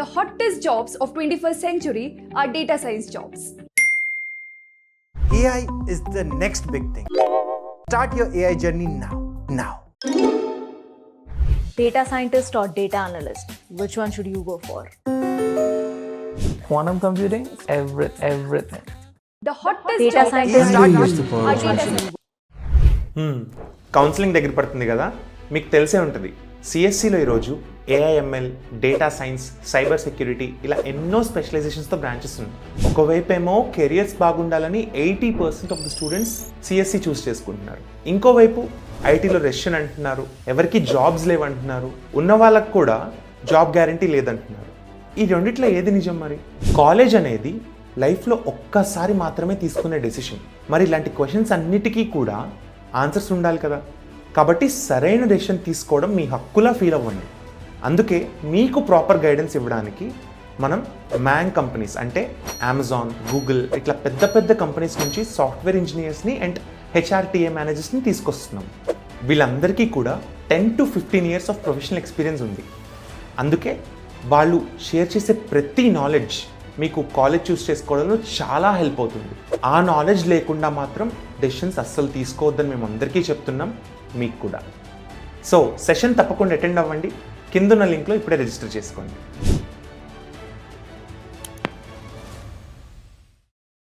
The hottest jobs of 21st century are data science jobs. AI is the next big thing. Start your AI journey now. Now. Data scientist or data analyst? Which one should you go for? Quantum computing, everything. The hottest Data jobs scientist are or data science. Counselling దగ్గర పడుతుంది కదా, మీకు తెలిసే ఉంటుంది సిఎస్సిలో ఈరోజు AIML, data science, cyber security ఇలా ఎన్నో స్పెషలైజేషన్స్తో branches ఉన్నాయి. ఒకవైపు ఏమో కెరియర్స్ బాగుండాలని 80% ఆఫ్ ద స్టూడెంట్స్ సిఎస్సి చూస్ చేసుకుంటున్నారు. ఇంకోవైపు ఐటీలో రెషన్ అంటున్నారు, ఎవరికి జాబ్స్ లేవంటున్నారు, ఉన్న వాళ్ళకు కూడా జాబ్ గ్యారంటీ లేదంటున్నారు. ఈ రెండిట్లో ఏది నిజం? మరి కాలేజ్ అనేది లైఫ్లో ఒక్కసారి మాత్రమే తీసుకునే డెసిషన్. మరి ఇలాంటి క్వశ్చన్స్ అన్నిటికీ కూడా ఆన్సర్స్ ఉండాలి కదా. కాబట్టి సరైన డెసిషన్ తీసుకోవడం మీ హక్కులా ఫీల్ అవ్వండి. అందుకే మీకు ప్రాపర్ గైడెన్స్ ఇవ్వడానికి మనం మ్యాంగ్ కంపెనీస్ అంటే అమెజాన్, గూగుల్ ఇట్లా పెద్ద పెద్ద కంపెనీస్ నుంచి సాఫ్ట్వేర్ ఇంజనీర్స్ని అండ్ హెచ్ఆర్టీఏ మేనేజర్స్ని తీసుకొస్తున్నాం. వీళ్ళందరికీ కూడా 10 to 15 years of professional experience ఉంది. అందుకే వాళ్ళు షేర్ చేసే ప్రతి నాలెడ్జ్ మీకు కాలేజ్ చూస్ చేసుకోవడంలో చాలా హెల్ప్ అవుతుంది. ఆ నాలెడ్జ్ లేకుండా మాత్రం డెసిషన్స్ అస్సలు తీసుకోవద్దని మేము అందరికీ చెప్తున్నాం, మీకు కూడా. సో సెషన్ తప్పకుండా అటెండ్ అవ్వండి. కిందున్న లింక్లో ఇప్పుడే రిజిస్టర్ చేసుకోండి.